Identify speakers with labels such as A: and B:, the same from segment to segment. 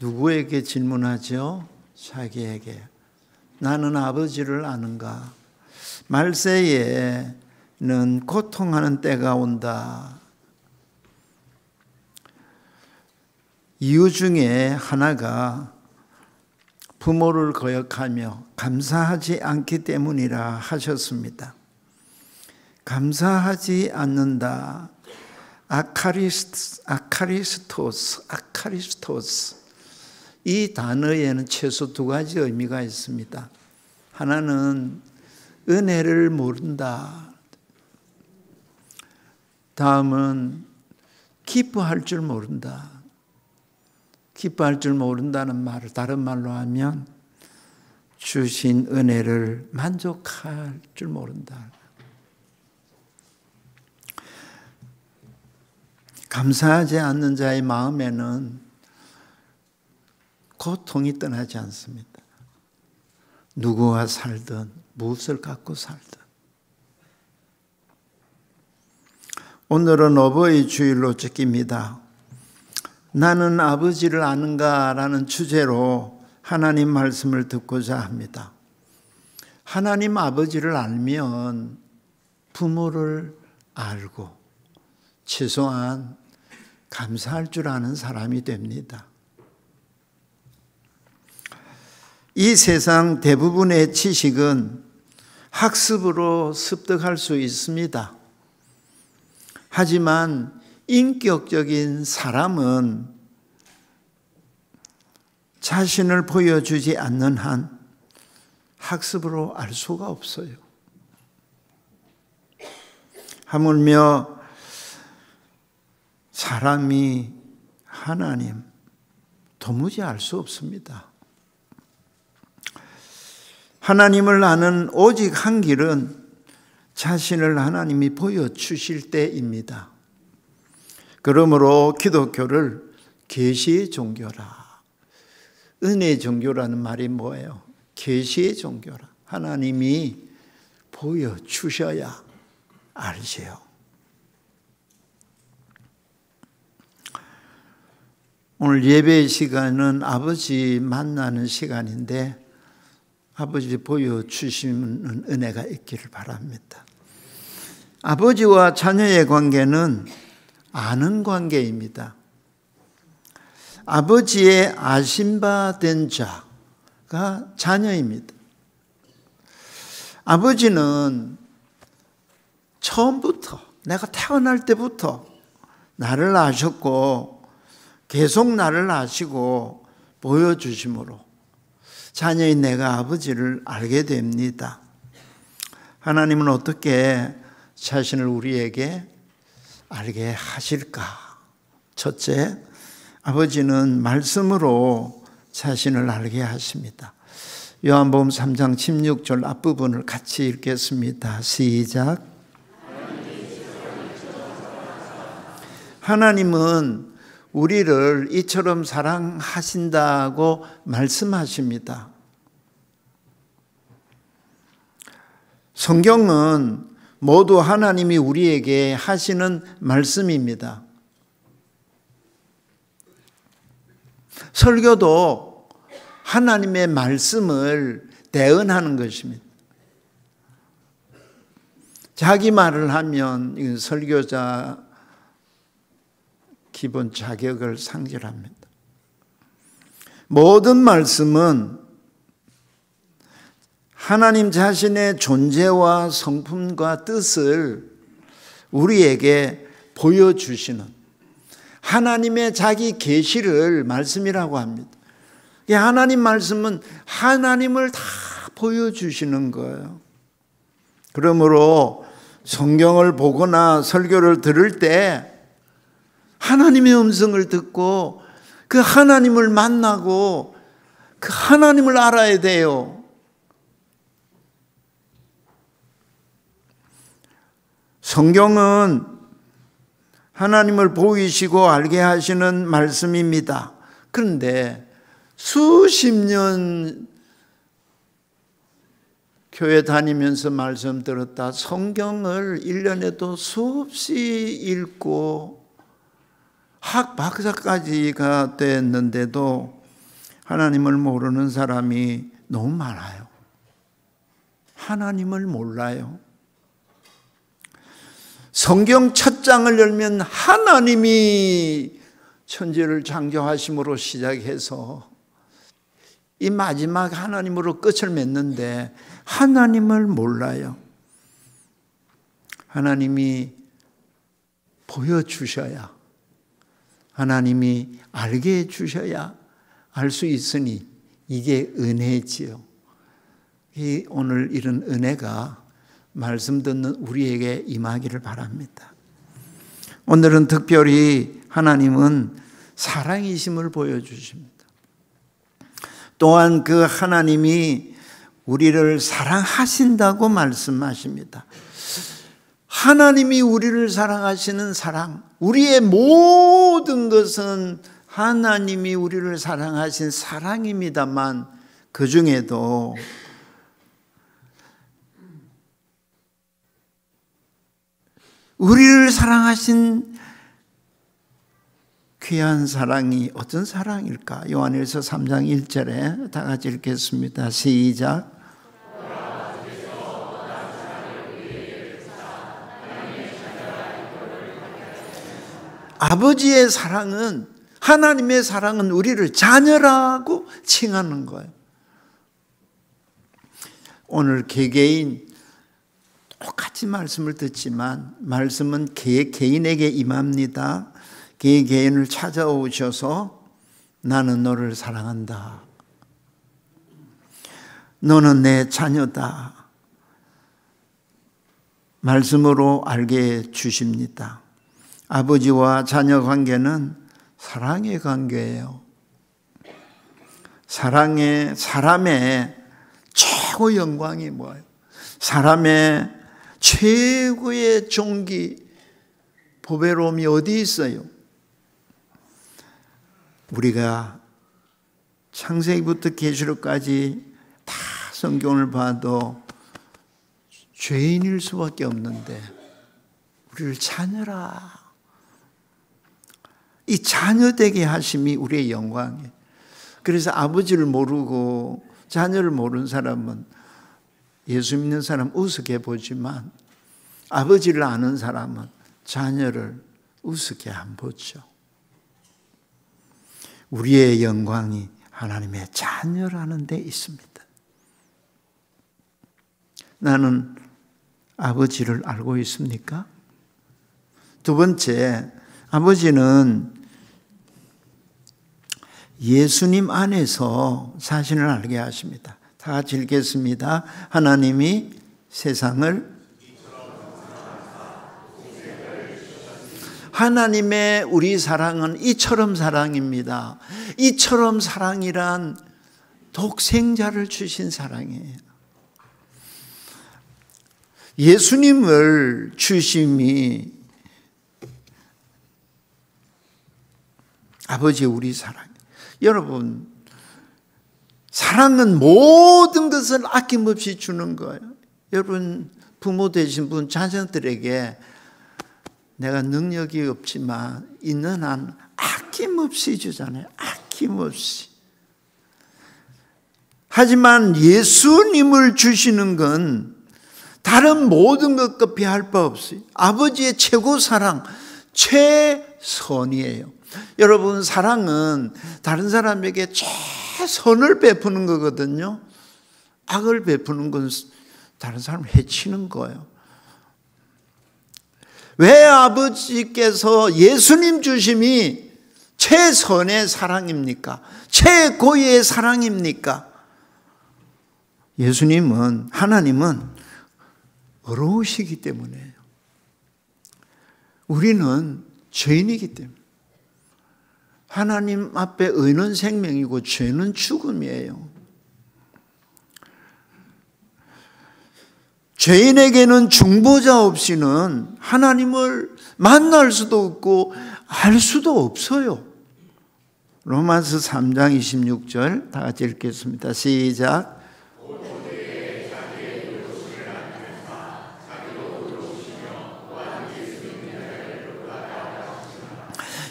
A: 누구에게 질문하죠? 자기에게. 나는 아버지를 아는가? 말세에는 고통하는 때가 온다. 이유 중에 하나가 부모를 거역하며 감사하지 않기 때문이라 하셨습니다. 감사하지 않는다. 아카리스토스. 이 단어에는 최소 두 가지 의미가 있습니다. 하나는 은혜를 모른다. 다음은 기뻐할 줄 모른다. 기뻐할 줄 모른다는 말을 다른 말로 하면 주신 은혜를 만족할 줄 모른다. 감사하지 않는 자의 마음에는 고통이 떠나지 않습니다. 누구와 살든 무엇을 갖고 살든. 오늘은 어버이 주일로 찍힙니다. 나는 아버지를 아는가? 라는 주제로 하나님 말씀을 듣고자 합니다. 하나님 아버지를 알면 부모를 알고 최소한 감사할 줄 아는 사람이 됩니다. 이 세상 대부분의 지식은 학습으로 습득할 수 있습니다. 하지만 인격적인 사람은 자신을 보여주지 않는 한 학습으로 알 수가 없어요. 하물며 사람이 하나님 도무지 알 수 없습니다. 하나님을 아는 오직 한 길은 자신을 하나님이 보여주실 때입니다. 그러므로 기독교를 계시의 종교라. 은혜의 종교라는 말이 뭐예요? 계시의 종교라. 하나님이 보여주셔야 알지요. 오늘 예배 시간은 아버지 만나는 시간인데 아버지 보여주시는 은혜가 있기를 바랍니다. 아버지와 자녀의 관계는 아는 관계입니다. 아버지의 아심받은 자가 자녀입니다. 아버지는 처음부터 내가 태어날 때부터 나를 아셨고 계속 나를 아시고 보여주심으로 자녀인 내가 아버지를 알게 됩니다. 하나님은 어떻게 자신을 우리에게 알게 하실까? 첫째, 아버지는 말씀으로 자신을 알게 하십니다. 요한복음 3장 16절 앞부분을 같이 읽겠습니다. 시작. 하나님은 우리를 이처럼 사랑하신다고 말씀하십니다. 성경은 모두 하나님이 우리에게 하시는 말씀입니다. 설교도 하나님의 말씀을 대언하는 것입니다. 자기 말을 하면 설교자 기본 자격을 상실합니다. 모든 말씀은 하나님 자신의 존재와 성품과 뜻을 우리에게 보여주시는 하나님의 자기 계시를 말씀이라고 합니다. 하나님 말씀은 하나님을 다 보여주시는 거예요. 그러므로 성경을 보거나 설교를 들을 때 하나님의 음성을 듣고 그 하나님을 만나고 그 하나님을 알아야 돼요. 성경은 하나님을 보이시고 알게 하시는 말씀입니다. 그런데 수십 년 교회 다니면서 말씀 들었다. 성경을 1년에도 수없이 읽고 학 박사까지가 됐는데도 하나님을 모르는 사람이 너무 많아요. 하나님을 몰라요. 성경 첫 장을 열면 하나님이 천지를 창조하심으로 시작해서 이 마지막 하나님으로 끝을 맺는데 하나님을 몰라요. 하나님이 보여주셔야, 하나님이 알게 해주셔야 알 수 있으니 이게 은혜지요. 오늘 이런 은혜가 말씀 듣는 우리에게 임하기를 바랍니다. 오늘은 특별히 하나님은 사랑이심을 보여주십니다. 또한 그 하나님이 우리를 사랑하신다고 말씀하십니다. 하나님이 우리를 사랑하시는 사랑, 우리의 모든 것은 하나님이 우리를 사랑하신 사랑입니다만 그 중에도 우리를 사랑하신 귀한 사랑이 어떤 사랑일까? 요한일서 3장 1절에 다 같이 읽겠습니다. 시작. 아버지의 사랑은, 하나님의 사랑은 우리를 자녀라고 칭하는 거예요. 오늘 개개인 똑같이 말씀을 듣지만 말씀은 개인에게 임합니다. 개인을 찾아오셔서 나는 너를 사랑한다. 너는 내 자녀다. 말씀으로 알게 주십니다. 아버지와 자녀 관계는 사랑의 관계예요. 사랑의, 사람의 최고 영광이 뭐예요? 사람의 최고의 존귀, 보배로움이 어디 있어요? 우리가 창세기부터 계시록까지 다 성경을 봐도 죄인일 수밖에 없는데 우리를 자녀라. 이 자녀되게 하심이 우리의 영광이에요. 그래서 아버지를 모르고 자녀를 모르는 사람은 예수 믿는 사람 우습게 보지만 아버지를 아는 사람은 자녀를 우습게 안 보죠. 우리의 영광이 하나님의 자녀라는 데 있습니다. 나는 아버지를 알고 있습니까? 두 번째, 아버지는 예수님 안에서 자신을 알게 하십니다. 다 같이 읽겠습니다. 하나님이 세상을, 하나님의 우리 사랑은 이처럼 사랑입니다. 이처럼 사랑이란 독생자를 주신 사랑이에요. 예수님을 주심이 아버지의 우리 사랑. 여러분, 사랑은 모든 것을 아낌없이 주는 거예요. 여러분, 부모 되신 분 자녀들에게 내가 능력이 없지만 있는 한 아낌없이 주잖아요. 아낌없이. 하지만 예수님을 주시는 건 다른 모든 것과 비할 바 없어요. 아버지의 최고 사랑, 최선이에요. 여러분, 사랑은 다른 사람에게 최선을 베푸는 거거든요. 악을 베푸는 건 다른 사람을 해치는 거예요. 왜 아버지께서 예수님 주심이 최선의 사랑입니까? 최고의 사랑입니까? 예수님은, 하나님은 어려우시기 때문에요. 우리는 죄인이기 때문에. 하나님 앞에 의는 생명이고 죄는 죽음이에요. 죄인에게는 중보자 없이는 하나님을 만날 수도 없고 알 수도 없어요. 로마서 3장 26절 다 같이 읽겠습니다. 시작.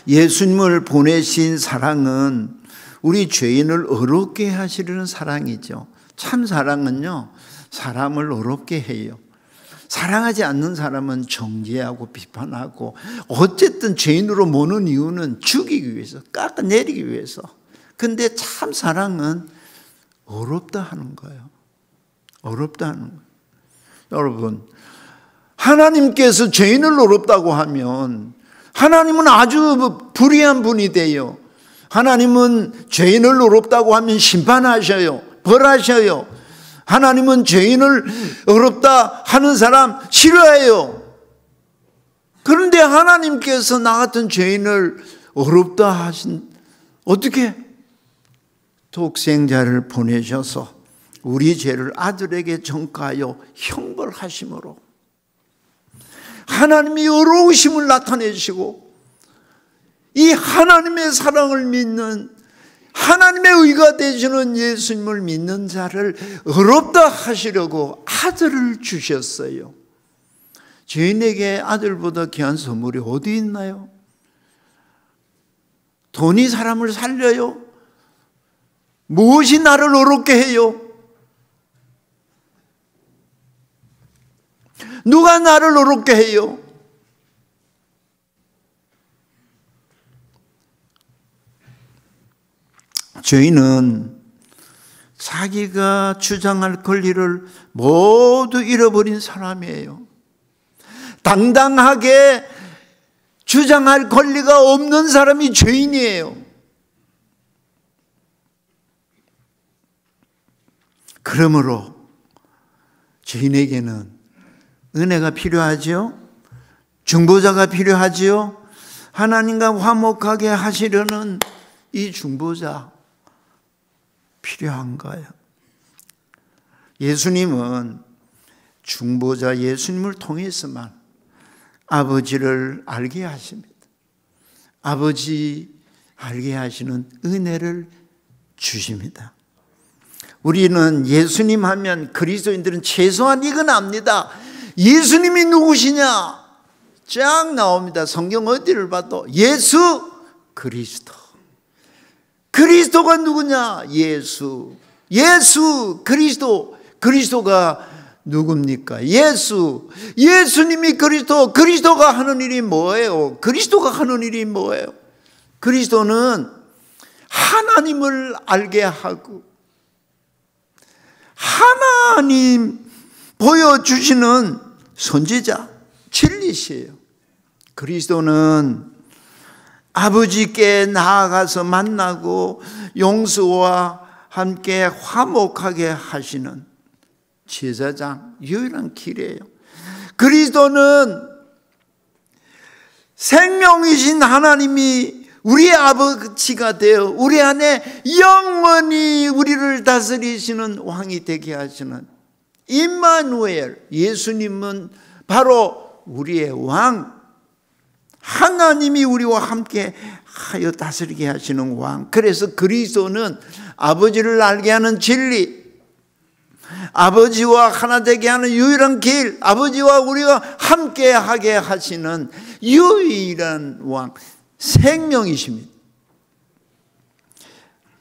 A: 예수님을 보내신 사랑은 우리 죄인을 어렵게 하시려는 사랑이죠. 참 사랑은요, 사람을 어렵게 해요. 사랑하지 않는 사람은 정죄하고 비판하고 어쨌든 죄인으로 모는 이유는 죽이기 위해서, 깎아내리기 위해서. 근데 참 사랑은 어렵다 하는 거예요. 어렵다 하는 거예요. 여러분, 하나님께서 죄인을 어렵다고 하면 하나님은 아주 불의한 분이 돼요. 하나님은 죄인을 어렵다고 하면 심판하셔요. 벌하셔요. 하나님은 죄인을 어렵다 하는 사람 싫어해요. 그런데 하나님께서 나 같은 죄인을 어렵다 하신, 어떻게? 독생자를 보내셔서 우리 죄를 아들에게 전가하여 형벌하심으로 하나님이 어려우심을 나타내시고, 이 하나님의 사랑을 믿는, 하나님의 의가 되시는 예수님을 믿는 자를 어렵다 하시려고 아들을 주셨어요. 죄인에게 아들보다 귀한 선물이 어디 있나요? 돈이 사람을 살려요? 무엇이 나를 어렵게 해요? 누가 나를 어렵게 해요? 죄인은 자기가 주장할 권리를 모두 잃어버린 사람이에요. 당당하게 주장할 권리가 없는 사람이 죄인이에요. 그러므로 죄인에게는 은혜가 필요하지요. 중보자가 필요하지요. 하나님과 화목하게 하시려는 이 중보자 필요한 거예요. 예수님은 중보자 예수님을 통해서만 아버지를 알게 하십니다. 아버지 알게 하시는 은혜를 주십니다. 우리는 예수님 하면 그리스도인들은 최소한 이건 압니다. 예수님이 누구시냐? 쫙 나옵니다. 성경 어디를 봐도 예수 그리스도. 그리스도가 누구냐? 예수. 예수 그리스도. 그리스도가 누굽니까? 예수. 예수님이 그리스도. 그리스도가 하는 일이 뭐예요? 그리스도가 하는 일이 뭐예요? 그리스도는 하나님을 알게 하고 하나님 보여주시는 선지자, 진리시에요. 그리스도는 아버지께 나아가서 만나고 용서와 함께 화목하게 하시는 제사장, 유일한 길이에요. 그리스도는 생명이신 하나님이 우리 아버지가 되어 우리 안에 영원히 우리를 다스리시는 왕이 되게 하시는 임마누엘, 예수님은 바로 우리의 왕, 하나님이 우리와 함께 하여 다스리게 하시는 왕. 그래서 그리스도는 아버지를 알게 하는 진리, 아버지와 하나 되게 하는 유일한 길, 아버지와 우리가 함께 하게 하시는 유일한 왕, 생명이십니다.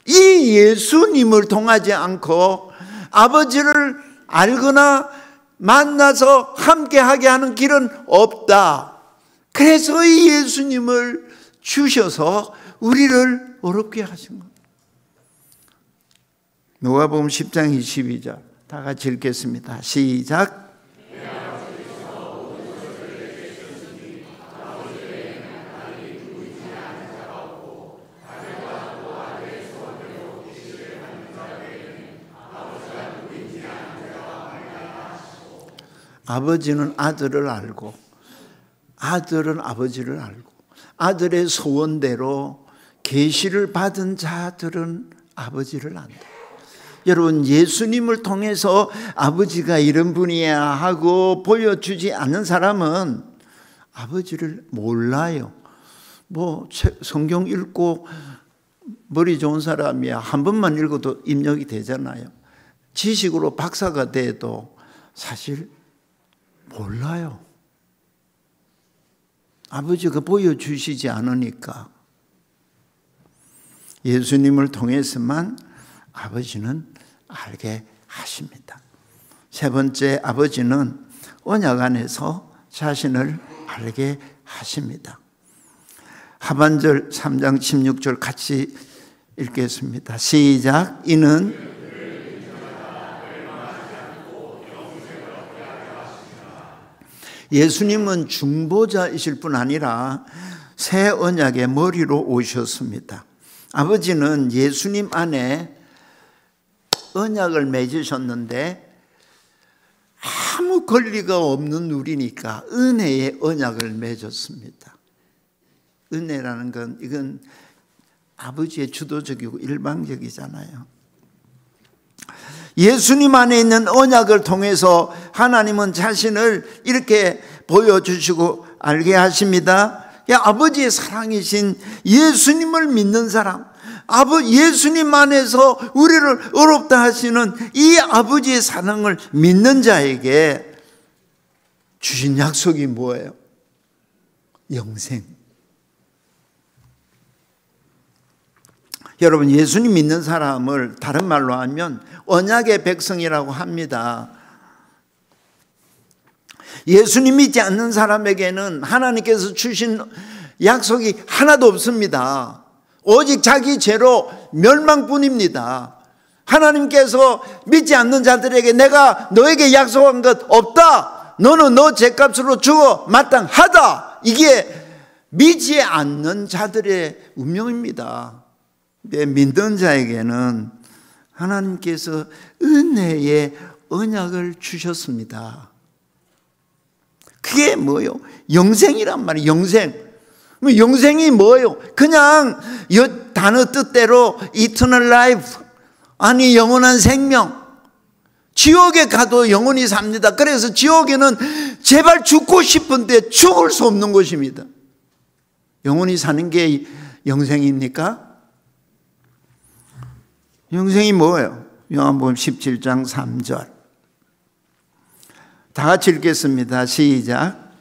A: 이 예수님을 통하지 않고 아버지를 알거나 만나서 함께 하게 하는 길은 없다. 그래서 이 예수님을 주셔서 우리를 어렵게 하신 겁니다. 누가복음 10장 22절 다 같이 읽겠습니다. 시작. 아버지는 아들을 알고 아들은 아버지를 알고 아들의 소원대로 계시를 받은 자들은 아버지를 안다. 여러분, 예수님을 통해서 아버지가 이런 분이야 하고 보여주지 않는 사람은 아버지를 몰라요. 뭐 성경 읽고 머리 좋은 사람이야 한 번만 읽어도 입력이 되잖아요. 지식으로 박사가 돼도 사실 몰라요. 아버지가 보여주시지 않으니까. 예수님을 통해서만 아버지는 알게 하십니다. 세 번째, 아버지는 언약 안에서 자신을 알게 하십니다. 하반절 3장 16절 같이 읽겠습니다. 시작. 이는 예수님은 중보자이실 뿐 아니라 새 언약의 머리로 오셨습니다. 아버지는 예수님 안에 언약을 맺으셨는데 아무 권리가 없는 우리니까 은혜의 언약을 맺었습니다. 은혜라는 건 이건 아버지의 주도적이고 일방적이잖아요. 예수님 안에 있는 언약을 통해서 하나님은 자신을 이렇게 보여주시고 알게 하십니다. 아버지의 사랑이신 예수님을 믿는 사람, 예수님 안에서 우리를 의롭다 하시는 이 아버지의 사랑을 믿는 자에게 주신 약속이 뭐예요? 영생. 여러분, 예수님 믿는 사람을 다른 말로 하면 언약의 백성이라고 합니다. 예수님 믿지 않는 사람에게는 하나님께서 주신 약속이 하나도 없습니다. 오직 자기 죄로 멸망뿐입니다. 하나님께서 믿지 않는 자들에게 내가 너에게 약속한 것 없다. 너는 너 죄값으로 죽어 마땅하다. 이게 믿지 않는 자들의 운명입니다. 믿는 자에게는 하나님께서 은혜의 언약을 주셨습니다. 그게 뭐예요? 영생이란 말이에요. 영생. 영생이 뭐예요? 그냥 이 단어 뜻대로 eternal life, 아니 영원한 생명. 지옥에 가도 영원히 삽니다. 그래서 지옥에는 제발 죽고 싶은데 죽을 수 없는 곳입니다. 영원히 사는 게 영생입니까? 영생이 뭐예요? 요한복음 17장 3절. 다 같이 읽겠습니다. 시작.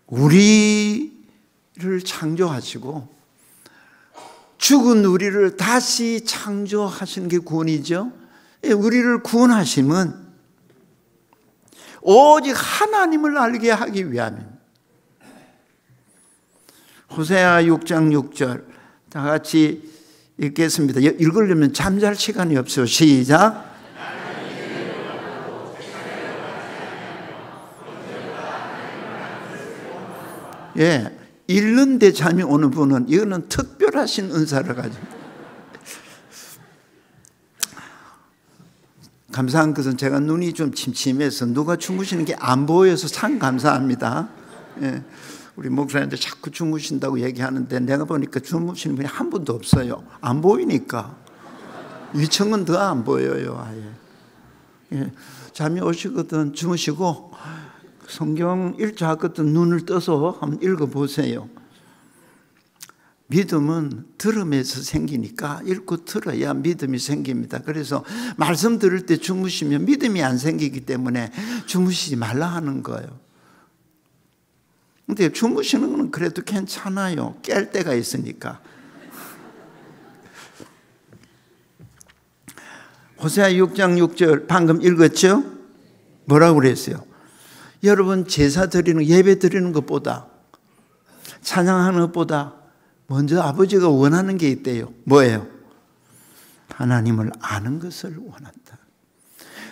A: 우리를 창조하시고 죽은 우리를 다시 창조하시는 게 구원이죠. 우리를 구원하심은 오직 하나님을 알게 하기 위함입니다. 호세아 6장 6절 다 같이 읽겠습니다. 읽으려면 잠잘 시간이 없어요. 시작. 예, 읽는데 잠이 오는 분은 이거는 특별하신 은사를 가지고 감사한 것은 제가 눈이 좀 침침해서 누가 주무시는 게 안 보여서 참 감사합니다. 예, 우리 목사님들 자꾸 주무신다고 얘기하는데 내가 보니까 주무시는 분이 한 분도 없어요. 안 보이니까. 2층은 더 안 보여요. 아예. 예, 잠이 오시거든 주무시고 성경 읽자 하거든 눈을 떠서 한번 읽어보세요. 믿음은 들음에서 생기니까 읽고 들어야 믿음이 생깁니다. 그래서 말씀 들을 때 주무시면 믿음이 안 생기기 때문에 주무시지 말라 하는 거예요. 근데 주무시는 건 그래도 괜찮아요. 깰 때가 있으니까. 호세아 6장 6절 방금 읽었죠? 뭐라고 그랬어요? 여러분 제사 드리는 예배 드리는 것보다 찬양하는 것보다 먼저 아버지가 원하는 게 있대요. 뭐예요? 하나님을 아는 것을 원한다.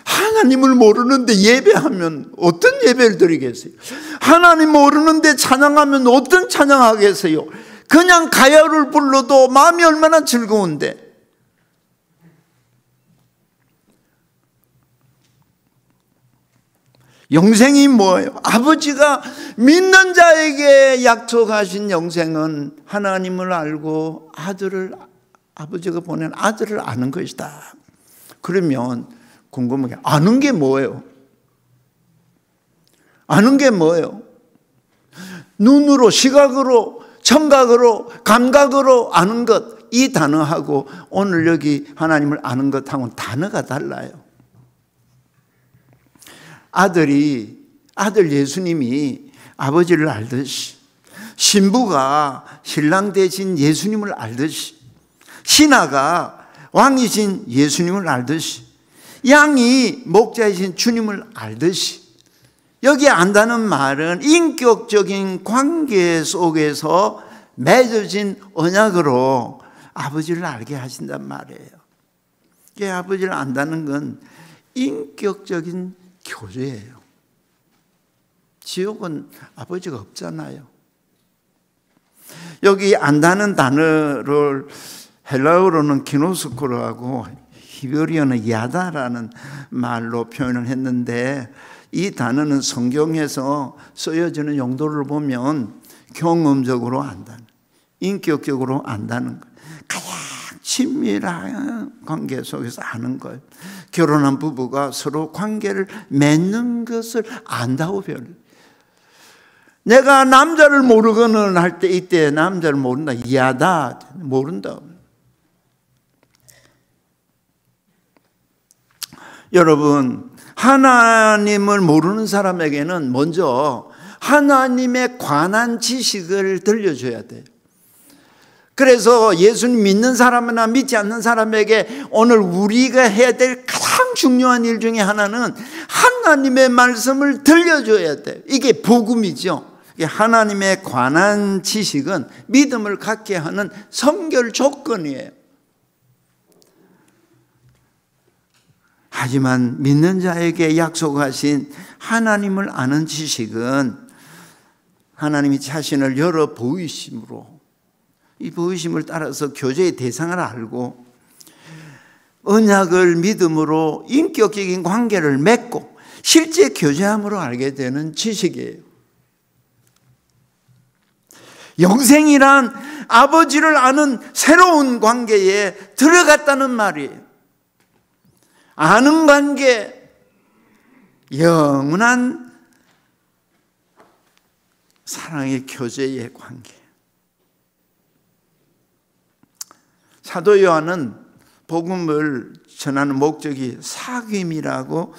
A: 하나님을 모르는데 예배하면 어떤 예배를 드리겠어요? 하나님 모르는데 찬양하면 어떤 찬양하겠어요? 그냥 가야를 불러도 마음이 얼마나 즐거운데. 영생이 뭐예요? 아버지가 믿는 자에게 약속하신 영생은 하나님을 알고 아버지가 보낸 아들을 아는 것이다. 그러면 궁금하게 아는 게 뭐예요? 아는 게 뭐예요? 눈으로, 시각으로, 청각으로, 감각으로 아는 것, 이 단어하고 오늘 여기 하나님을 아는 것하고는 단어가 달라요. 아들 예수님이 아버지를 알듯이, 신부가 신랑 대신 예수님을 알듯이, 신하가 왕이신 예수님을 알듯이, 양이 목자이신 주님을 알듯이, 여기 안다는 말은 인격적인 관계 속에서 맺어진 언약으로 아버지를 알게 하신단 말이에요. 이 아버지를 안다는 건 인격적인 교제예요. 지옥은 아버지가 없잖아요. 여기 안다는 단어를 헬라어로는 기노스코르하고 히브리어는 야다라는 말로 표현을 했는데, 이 단어는 성경에서 쓰여지는 용도를 보면 경험적으로 안다는, 인격적으로 안다는 것, 가장 친밀한 관계 속에서 아는 거예요. 결혼한 부부가 서로 관계를 맺는 것을 안다고 표현해요. 내가 남자를 모르거든 할 때, 이때 남자를 모른다, 야다, 모른다. 여러분, 하나님을 모르는 사람에게는 먼저 하나님에 관한 지식을 들려줘야 돼요. 그래서 예수님 믿는 사람이나 믿지 않는 사람에게 오늘 우리가 해야 될 가장 중요한 일 중에 하나는 하나님의 말씀을 들려줘야 돼요. 이게 복음이죠. 하나님에 관한 지식은 믿음을 갖게 하는 선결 조건이에요. 하지만 믿는 자에게 약속하신 하나님을 아는 지식은 하나님이 자신을 열어 보이심으로, 이 보이심을 따라서 교제의 대상을 알고 언약을 믿음으로 인격적인 관계를 맺고 실제 교제함으로 알게 되는 지식이에요. 영생이란 아버지를 아는 새로운 관계에 들어갔다는 말이에요. 아는 관계, 영원한 사랑의 교제의 관계. 사도 요한은 복음을 전하는 목적이 사귐이라고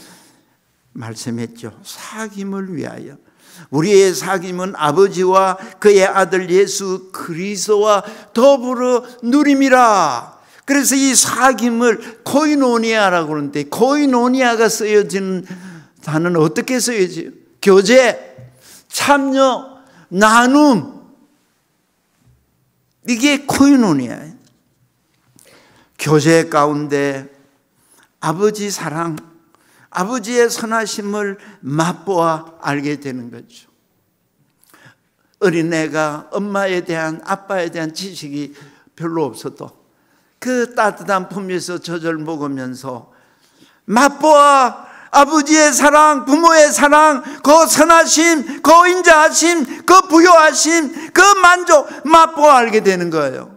A: 말씀했죠. 사귐을 위하여. 우리의 사귐은 아버지와 그의 아들 예수 그리스도와 더불어 누림이라. 그래서 이 사귐을 코이노니아라고 그러는데, 코이노니아가 쓰여지는 단어는 어떻게 쓰여져요? 교제, 참여, 나눔. 이게 코이노니아예요. 교제 가운데 아버지 사랑, 아버지의 선하심을 맛보아 알게 되는 거죠. 어린애가 엄마에 대한, 아빠에 대한 지식이 별로 없어도 그 따뜻한 품에서 젖을 먹으면서 맛보아 아버지의 사랑, 부모의 사랑, 그 선하심, 그 인자하심, 그 부요하심, 그 만족 맛보아 알게 되는 거예요.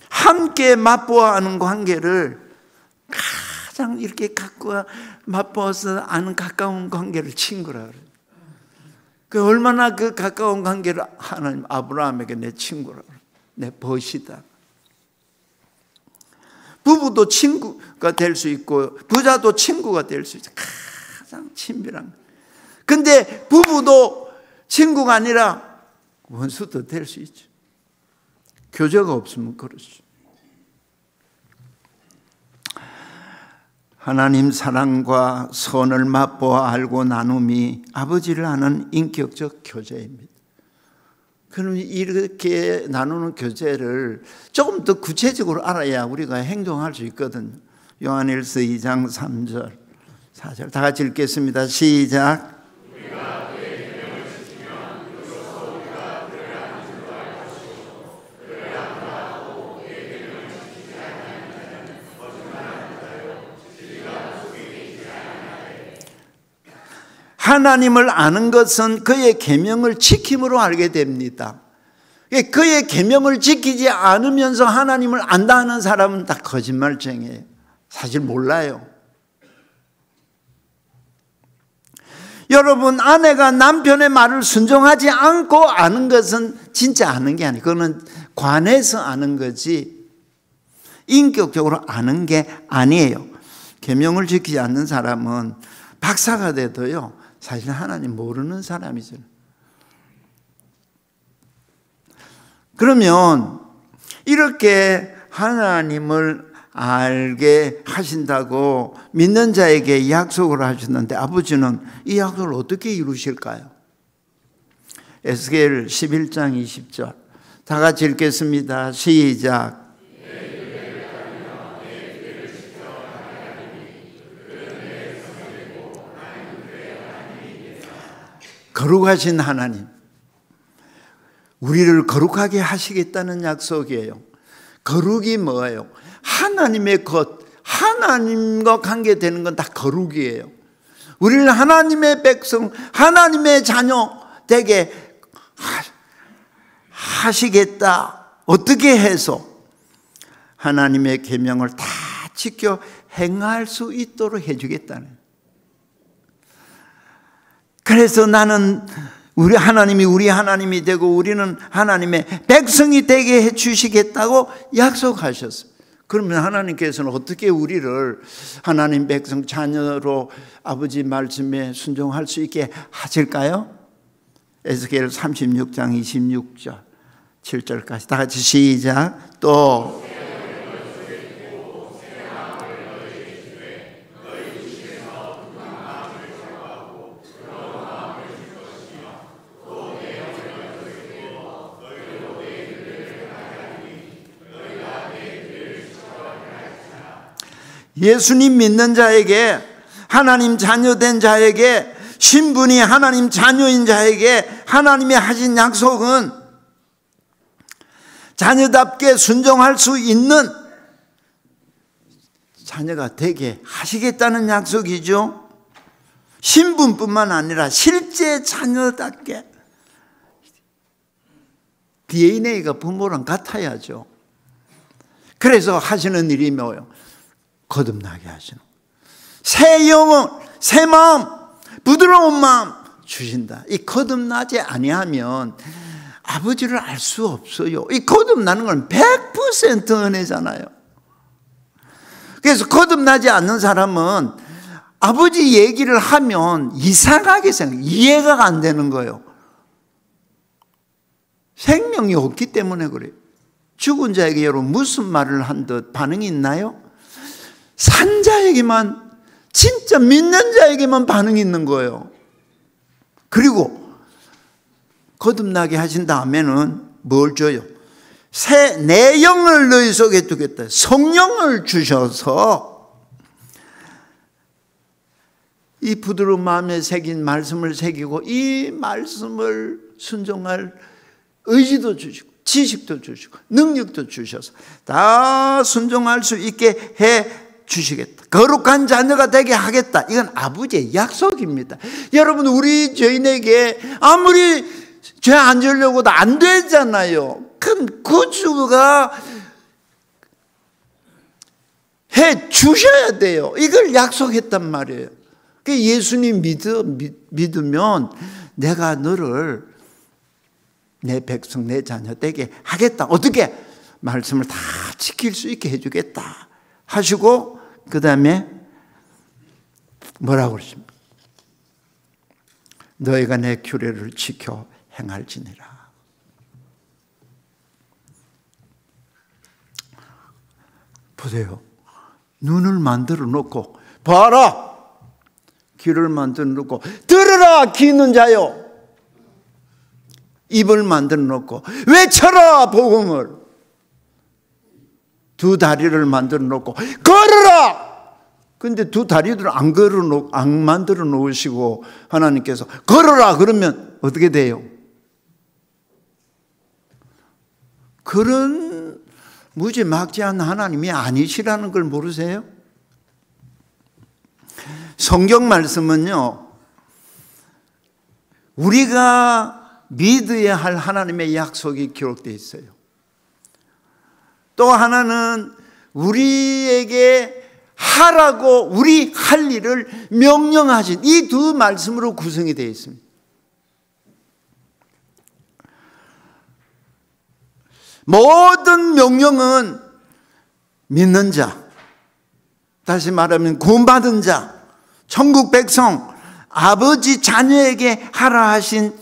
A: 함께 맛보아 아는 관계를 가장 이렇게 갖고 맛보아서 아는 가까운 관계를 친구라 그래요. 그 얼마나 그 가까운 관계를 하나님 아브라함에게 내 친구라 그래요. 내 벗이다. 부부도 친구가 될 수 있고 부자도 친구가 될 수 있죠. 가장 친밀한. 근데 부부도 친구가 아니라 원수도 될 수 있죠. 교제가 없으면 그렇죠. 하나님 사랑과 선을 맛보아 알고 나눔이 아버지를 아는 인격적 교제입니다. 그럼 이렇게 나누는 교제를 조금 더 구체적으로 알아야 우리가 행동할 수 있거든요. 요한일서 2장 3절 4절 다 같이 읽겠습니다. 시작. 하나님을 아는 것은 그의 계명을 지킴으로 알게 됩니다. 그의 계명을 지키지 않으면서 하나님을 안다 하는 사람은 다 거짓말쟁이에요. 사실 몰라요. 여러분, 아내가 남편의 말을 순종하지 않고 아는 것은 진짜 아는 게 아니에요. 그거는 관해서 아는 거지 인격적으로 아는 게 아니에요. 계명을 지키지 않는 사람은 박사가 돼도요, 사실 하나님 모르는 사람이죠. 그러면 이렇게 하나님을 알게 하신다고 믿는 자에게 약속을 하셨는데 아버지는 이 약속을 어떻게 이루실까요? 에스겔 11장 20절 다 같이 읽겠습니다. 시작. 거룩하신 하나님, 우리를 거룩하게 하시겠다는 약속이에요. 거룩이 뭐예요? 하나님의 것, 하나님과 관계되는 건 다 거룩이에요. 우리를 하나님의 백성, 하나님의 자녀 되게 하시겠다. 어떻게 해서? 하나님의 계명을 다 지켜 행할 수 있도록 해주겠다는. 그래서 나는 우리 하나님이 되고 우리는 하나님의 백성이 되게 해주시겠다고 약속하셨어요. 그러면 하나님께서는 어떻게 우리를 하나님 백성 자녀로 아버지 말씀에 순종할 수 있게 하실까요? 에스겔 36장 26절 7절까지 다 같이 시작. 또 예수님 믿는 자에게, 하나님 자녀된 자에게, 신분이 하나님 자녀인 자에게 하나님이 하신 약속은 자녀답게 순종할 수 있는 자녀가 되게 하시겠다는 약속이죠. 신분뿐만 아니라 실제 자녀답게 DNA가 부모랑 같아야죠. 그래서 하시는 일이 뭐예요? 거듭나게 하시는 새 영혼, 새 마음, 부드러운 마음 주신다. 이 거듭나지 아니하면 아버지를 알 수 없어요. 이 거듭나는 건 100% 은혜잖아요. 그래서 거듭나지 않는 사람은 아버지 얘기를 하면 이상하게 이해가 안 되는 거예요. 생명이 없기 때문에 그래요. 죽은 자에게 여러분 무슨 말을 한 듯 반응이 있나요? 산 자에게만, 진짜 믿는 자에게만 반응이 있는 거예요. 그리고 거듭나게 하신 다음에는 뭘 줘요? 내 영을 너희 속에 두겠다. 성령을 주셔서 이 부드러운 마음에 새긴 말씀을 새기고 이 말씀을 순종할 의지도 주시고 지식도 주시고 능력도 주셔서 다 순종할 수 있게 해 주시겠다. 거룩한 자녀가 되게 하겠다. 이건 아버지의 약속입니다. 여러분, 우리 죄인에게 아무리 죄 안 지으려고도 안 되잖아요. 큰 구주가 해 주셔야 돼요. 이걸 약속했단 말이에요. 예수님 믿으면 내가 너를 내 백성, 내 자녀 되게 하겠다. 어떻게? 말씀을 다 지킬 수 있게 해주겠다 하시고 그 다음에 뭐라고 그러십니까? 너희가 내 규례를 지켜 행할지니라. 보세요. 눈을 만들어 놓고 봐라. 귀를 만들어 놓고 들으라 귀 있는 자요. 입을 만들어 놓고 외쳐라 복음을. 두 다리를 만들어 놓고 걸으라. 근데 두 다리를 안 만들어 놓으시고 하나님께서 걸어라 그러면 어떻게 돼요? 그런 무지막지한 하나님이 아니시라는 걸 모르세요? 성경 말씀은요, 우리가 믿어야 할 하나님의 약속이 기록되어 있어요. 또 하나는 우리에게 하라고 우리 할 일을 명령하신 이 두 말씀으로 구성이 되어 있습니다. 모든 명령은 믿는 자, 다시 말하면 구원받은 자, 천국 백성, 아버지 자녀에게 하라 하신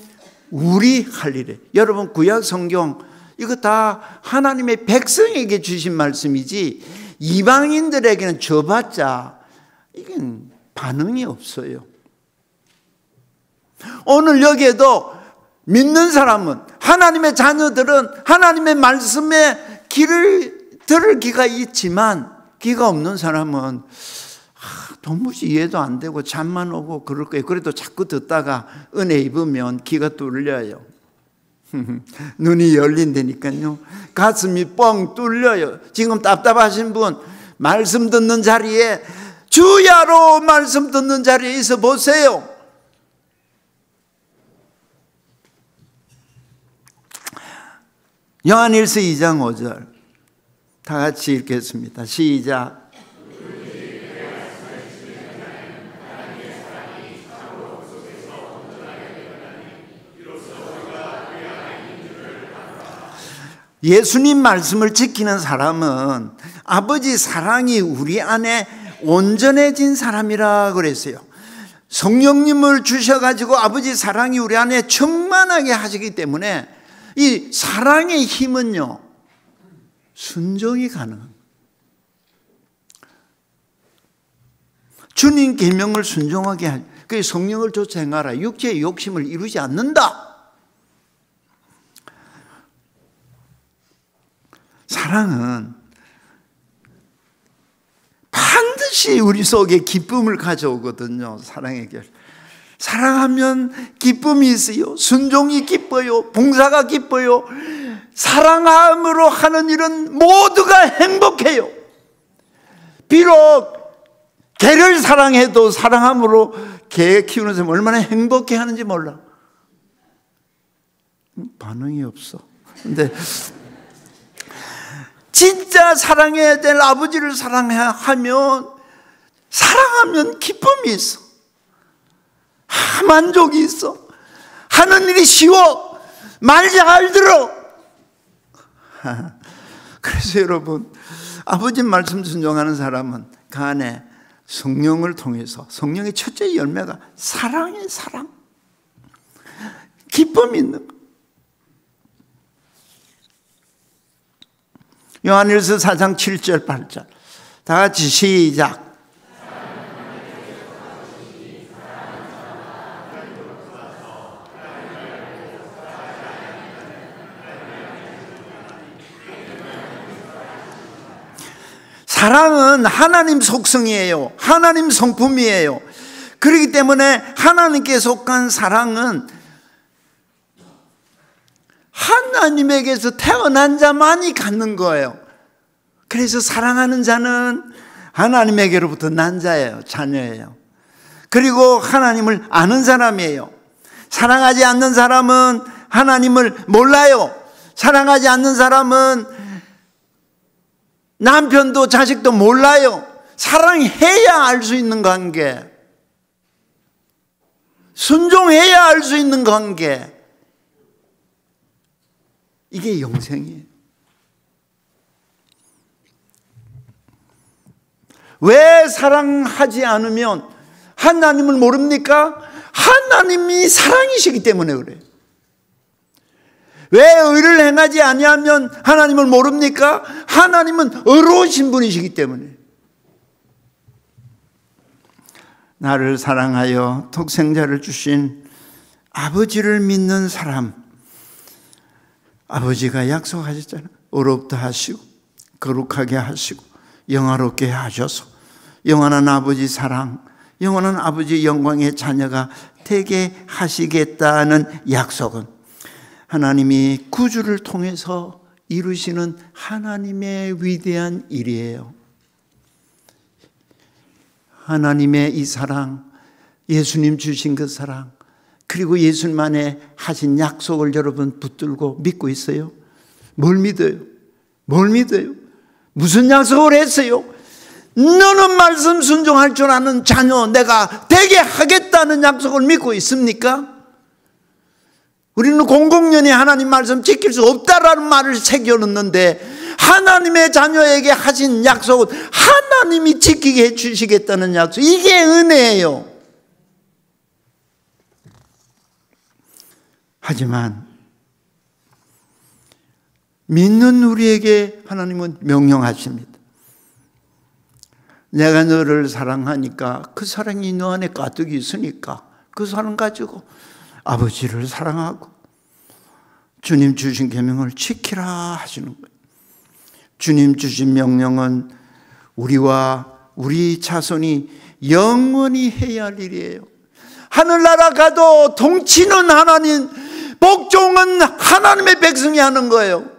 A: 우리 할 일에. 여러분 구약 성경 이거 다 하나님의 백성에게 주신 말씀이지 이방인들에게는 줘봤자 이건 반응이 없어요. 오늘 여기에도 믿는 사람은, 하나님의 자녀들은 하나님의 말씀에 귀를 들을 귀가 있지만 귀가 없는 사람은 도무지 이해도 안 되고 잠만 오고 그럴 거예요. 그래도 자꾸 듣다가 은혜 입으면 귀가 뚫려요. 눈이 열린다니까요. 가슴이 뻥 뚫려요. 지금 답답하신 분 말씀 듣는 자리에, 주야로 말씀 듣는 자리에 있어 보세요. 요한일서 2장 5절 다 같이 읽겠습니다. 시작. 예수님 말씀을 지키는 사람은 아버지 사랑이 우리 안에 온전해진 사람이라 그랬어요. 성령님을 주셔가지고 아버지 사랑이 우리 안에 충만하게 하시기 때문에 이 사랑의 힘은요, 순종이 가능합니다. 주님 계명을 순종하게 할, 그 성령을 쫓아 행하라. 육체의 욕심을 이루지 않는다. 사랑은 반드시 우리 속에 기쁨을 가져오거든요. 사랑의 결. 사랑하면 기쁨이 있어요. 순종이 기뻐요. 봉사가 기뻐요. 사랑함으로 하는 일은 모두가 행복해요. 비록 개를 사랑해도 사랑함으로 개 키우는 사람 얼마나 행복해 하는지 몰라. 반응이 없어. 근데 진짜 사랑해야 될 아버지를 사랑하면 기쁨이 있어. 만족이 있어. 하는 일이 쉬워. 말 잘 들어. 그래서 여러분, 아버지 말씀 순종하는 사람은 그 안에 성령을 통해서, 성령의 첫째 열매가 사랑의 사랑, 기쁨이 있는 거. 요한일서 4장 7절 8절 다 같이 시작. 사랑은 하나님 속성이에요. 하나님 성품이에요. 그렇기 때문에 하나님께 속한 사랑은 하나님에게서 태어난 자만이 갖는 거예요. 그래서 사랑하는 자는 하나님에게로부터 난 자예요. 자녀예요. 그리고 하나님을 아는 사람이에요. 사랑하지 않는 사람은 하나님을 몰라요. 사랑하지 않는 사람은 남편도 자식도 몰라요. 사랑해야 알 수 있는 관계, 순종해야 알 수 있는 관계, 이게 영생이에요. 왜 사랑하지 않으면 하나님을 모릅니까? 하나님이 사랑이시기 때문에 그래요. 왜 의를 행하지 아니하면 하나님을 모릅니까? 하나님은 의로우신 분이시기 때문에. 나를 사랑하여 독생자를 주신 아버지를 믿는 사람, 아버지가 약속하셨잖아요. 의롭다 하시고 거룩하게 하시고 영화롭게 하셔서 영원한 아버지 사랑, 영원한 아버지 영광의 자녀가 되게 하시겠다는 약속은 하나님이 구주를 통해서 이루시는 하나님의 위대한 일이에요. 하나님의 이 사랑, 예수님 주신 그 사랑, 그리고 예수님 안에 하신 약속을 여러분 붙들고 믿고 있어요? 뭘 믿어요? 뭘 믿어요? 무슨 약속을 했어요? 너는 말씀 순종할 줄 아는 자녀 내가 되게 하겠다는 약속을 믿고 있습니까? 우리는 공공연히 하나님 말씀 지킬 수 없다라는 말을 새겨놓는데 하나님의 자녀에게 하신 약속은 하나님이 지키게 해주시겠다는 약속. 이게 은혜예요. 하지만 믿는 우리에게 하나님은 명령하십니다. 내가 너를 사랑하니까 그 사랑이 너 안에 가득 있으니까 그 사랑 가지고 아버지를 사랑하고 주님 주신 계명을 지키라 하시는 거예요. 주님 주신 명령은 우리와 우리 자손이 영원히 해야 할 일이에요. 하늘나라 가도 통치는 하나님, 복종은 하나님의 백성이 하는 거예요.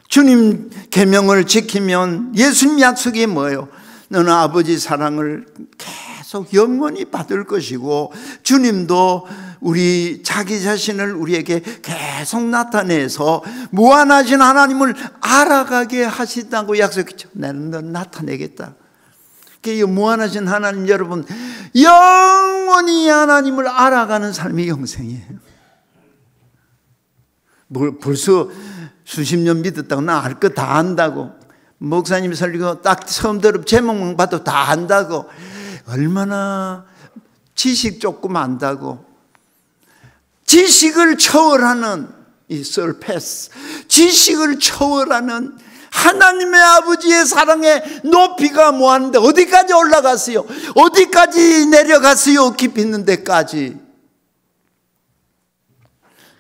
A: 주님 계명을 지키면 예수님 약속이 뭐예요? 너는 아버지 사랑을 계속 영원히 받을 것이고 주님도 우리 자기 자신을 우리에게 계속 나타내서 무한하신 하나님을 알아가게 하신다고 약속했죠. 나는 너 나타내겠다. 이 무한하신 하나님, 여러분, 영원히 하나님을 알아가는 삶이 영생이에요. 벌써 수십 년 믿었다고 나 알 거 다 안다고, 목사님 설교 딱 처음 들어 제목만 봐도 다 안다고, 얼마나 지식 조금 안다고, 지식을 초월하는 이 surpass, 지식을 초월하는 하나님의 아버지의 사랑의 높이가 뭐하는데 어디까지 올라갔어요? 어디까지 내려갔어요? 깊이 있는 데까지.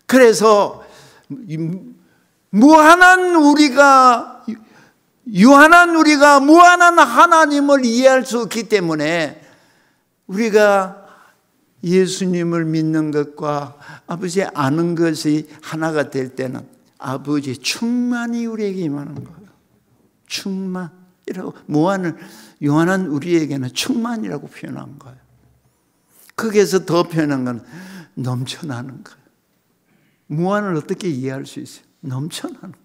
A: 그래서 무한한 우리가 무한한 하나님을 이해할 수 없기 때문에 우리가 예수님을 믿는 것과 아버지 아는 것이 하나가 될 때는 아버지의 충만이 우리에게 임하는 거예요. 충만이라고, 무한을 유한한 우리에게는 충만이라고 표현한 거예요. 거기에서 더 표현한 건 넘쳐나는 거예요. 무한을 어떻게 이해할 수 있어요? 넘쳐나는 거예요.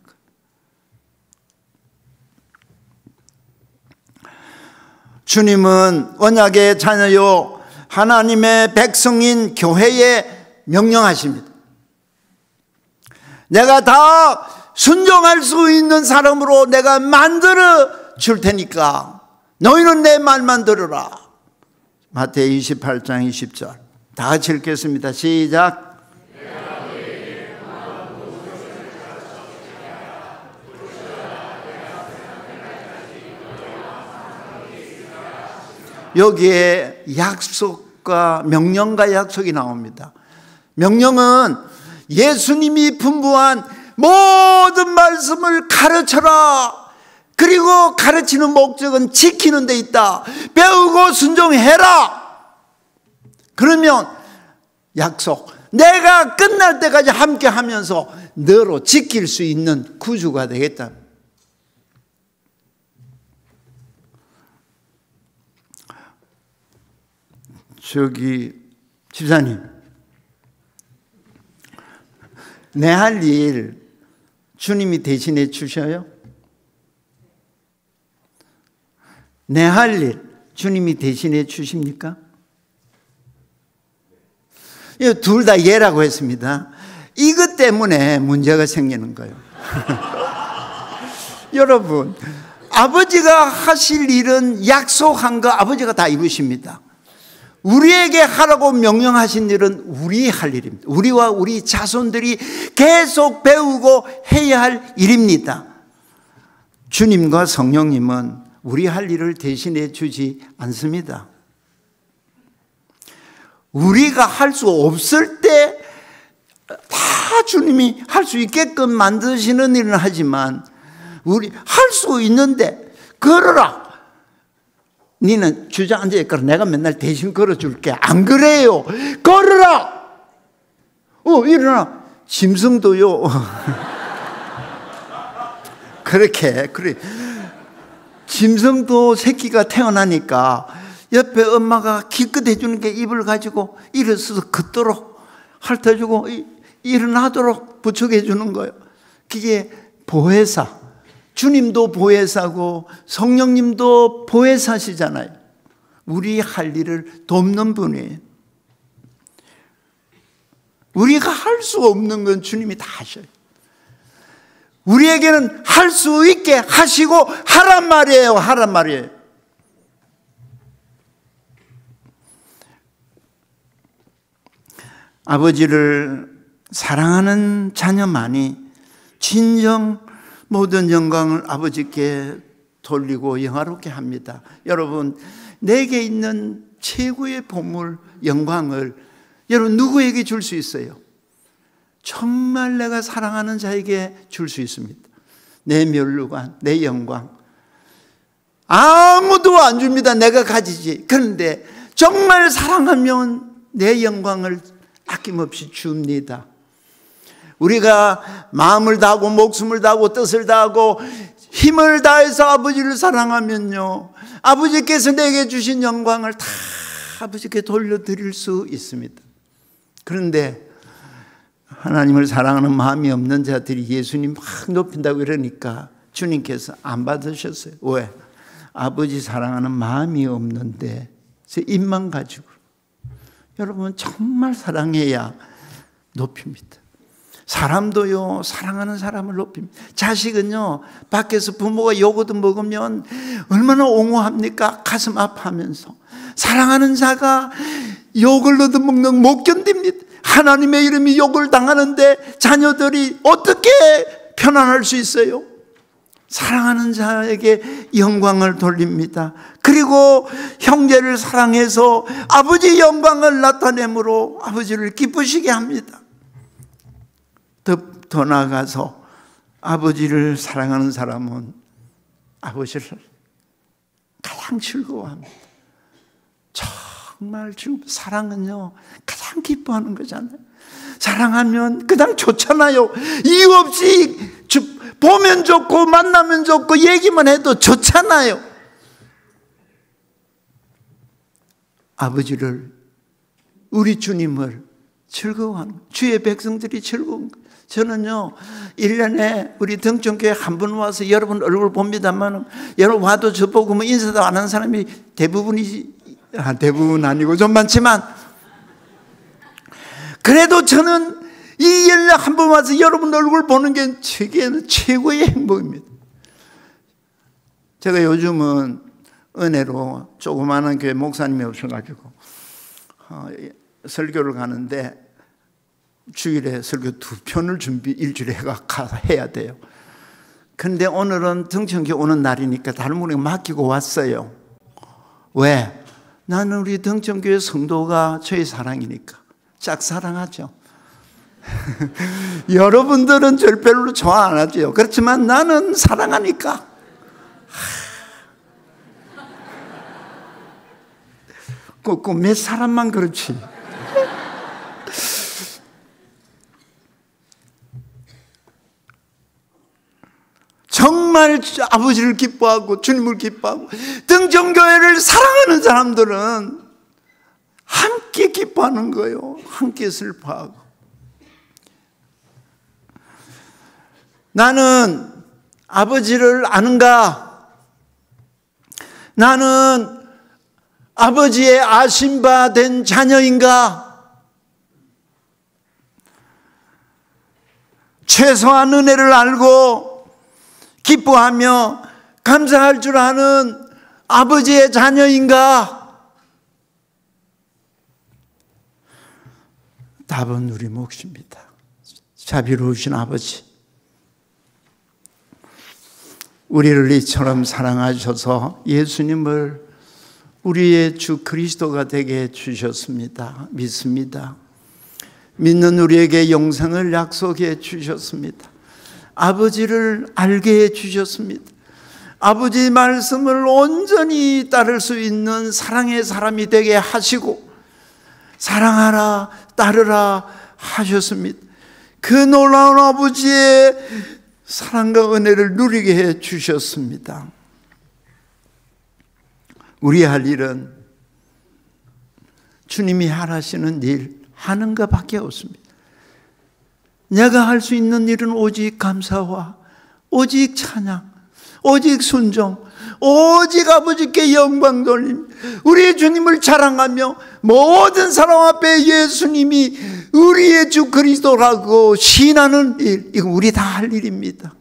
A: 주님은 언약의 자녀요 하나님의 백성인 교회에 명령하십니다. 내가 다 순종할 수 있는 사람으로 내가 만들어 줄 테니까 너희는 내 말만 들으라. 마태복음 28장 20절 다 같이 읽겠습니다. 시작. 여기에 약속과 명령과 약속이 나옵니다. 명령은 예수님이 분부한 모든 말씀을 가르쳐라. 그리고 가르치는 목적은 지키는 데 있다. 배우고 순종해라. 그러면 약속, 내가 끝날 때까지 함께 하면서 너로 지킬 수 있는 구주가 되겠다. 저기 집사님, 내 할 일 주님이 대신해 주셔요? 내 할 일 주님이 대신해 주십니까? 둘 다 예라고 했습니다. 이것 때문에 문제가 생기는 거예요. 여러분, 아버지가 하실 일은 약속한 거 아버지가 다 이루십니다. 우리에게 하라고 명령하신 일은 우리 할 일입니다. 우리와 우리 자손들이 계속 배우고 해야 할 일입니다. 주님과 성령님은 우리 할 일을 대신해 주지 않습니다. 우리가 할 수 없을 때 다 주님이 할 수 있게끔 만드시는 일은 하지만 우리 할 수 있는데 걸어라. 니는 주저앉아 있거라. 내가 맨날 대신 걸어줄게. 안 그래요. 걸어라. 일어나. 짐승도요. 그래. 짐승도 새끼가 태어나니까 옆에 엄마가 기껏 해주는 게 입을 가지고 일어서서 걷도록 핥아주고 일어나도록 부축해 주는 거예요. 그게 보혜사. 주님도 보혜사고 성령님도 보혜사시잖아요. 우리 할 일을 돕는 분이에요. 우리가 할 수 없는 건 주님이 다 하셔요. 우리에게는 할 수 있게 하시고 하란 말이에요. 하란 말이에요. 아버지를 사랑하는 자녀만이 진정 모든 영광을 아버지께 돌리고 영화롭게 합니다. 여러분, 내게 있는 최고의 보물, 영광을 여러분 누구에게 줄 수 있어요? 정말 내가 사랑하는 자에게 줄 수 있습니다. 내 면류관, 내 영광. 아무도 안 줍니다. 내가 가지지. 그런데 정말 사랑하면 내 영광을 아낌없이 줍니다. 우리가 마음을 다하고 목숨을 다하고 뜻을 다하고 힘을 다해서 아버지를 사랑하면요, 아버지께서 내게 주신 영광을 다 아버지께 돌려드릴 수 있습니다. 그런데 하나님을 사랑하는 마음이 없는 자들이 예수님 막 높인다고 그러니까 주님께서 안 받으셨어요. 왜? 아버지 사랑하는 마음이 없는데 입만 가지고. 여러분, 정말 사랑해야 높입니다. 사람도요, 사랑하는 사람을 높입니다. 자식은요, 밖에서 부모가 요거도 먹으면 얼마나 옹호합니까? 가슴 아파하면서. 사랑하는 자가 욕을 얻어먹는 못 견딥니다. 하나님의 이름이 욕을 당하는데 자녀들이 어떻게 편안할 수 있어요? 사랑하는 자에게 영광을 돌립니다. 그리고 형제를 사랑해서 아버지의 영광을 나타내므로 아버지를 기쁘시게 합니다. 더 나아가서 아버지를 사랑하는 사람은 아버지를 가장 즐거워합니다. 정말 사랑은요, 가장 기뻐하는 거잖아요. 사랑하면 그냥 좋잖아요. 이유 없이 보면 좋고 만나면 좋고 얘기만 해도 좋잖아요. 아버지를, 우리 주님을 즐거워하는, 주의 백성들이 즐거운 거예요. 저는요, 1년에 우리 등촌교회 한 번 와서 여러분 얼굴 봅니다만, 여러분 와도 저보고 뭐 인사도 안 하는 사람이 대부분 아니고 좀 많지만, 그래도 저는 이 1년에 한 번 와서 여러분 얼굴 보는 게 제게는 최고의 행복입니다. 제가 요즘은 은혜로 조그마한 교회 목사님이 없어가지고 설교를 가는데 주일에 설교 2편을 일주일에 해야 돼요. 그런데 오늘은 등천교회 오는 날이니까 다른 분에게 맡기고 왔어요. 왜? 나는 우리 등천교회 성도가 저의 사랑이니까. 짝사랑하죠. 여러분들은 절 별로 좋아 안 하죠. 그렇지만 나는 사랑하니까. 꼭 몇 사람만 그렇지. 정말 아버지를 기뻐하고 주님을 기뻐하고 등천교회를 사랑하는 사람들은 함께 기뻐하는 거예요. 함께 슬퍼하고. 나는 아버지를 아는가? 나는 아버지의 아신 바 된 자녀인가? 최소한 은혜를 알고 기뻐하며 감사할 줄 아는 아버지의 자녀인가? 답은 우리 몫입니다. 자비로우신 아버지, 우리를 이처럼 사랑하셔서 예수님을 우리의 주 그리스도가 되게 해주셨습니다. 믿습니다. 믿는 우리에게 영생을 약속해 주셨습니다. 아버지를 알게 해주셨습니다. 아버지 말씀을 온전히 따를 수 있는 사랑의 사람이 되게 하시고 사랑하라 따르라 하셨습니다. 그 놀라운 아버지의 사랑과 은혜를 누리게 해주셨습니다. 우리 할 일은 주님이 하라시는 일 하는 것밖에 없습니다. 내가 할 수 있는 일은 오직 감사와 오직 찬양, 오직 순종, 오직 아버지께 영광 돌림, 우리 주님을 자랑하며 모든 사람 앞에 예수님이 우리의 주 그리스도라고 시인하는 일, 이건 우리 다 할 일입니다.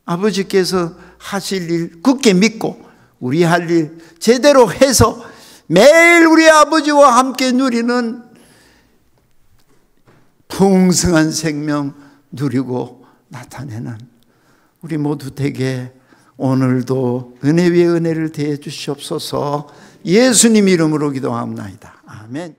A: 아버지께서 하실 일 굳게 믿고 우리 할 일 제대로 해서 매일 우리 아버지와 함께 누리는 풍성한 생명 누리고 나타내는 우리 모두 되게 오늘도 은혜 위에 은혜를 더해 주시옵소서. 예수님 이름으로 기도합니다. 아멘.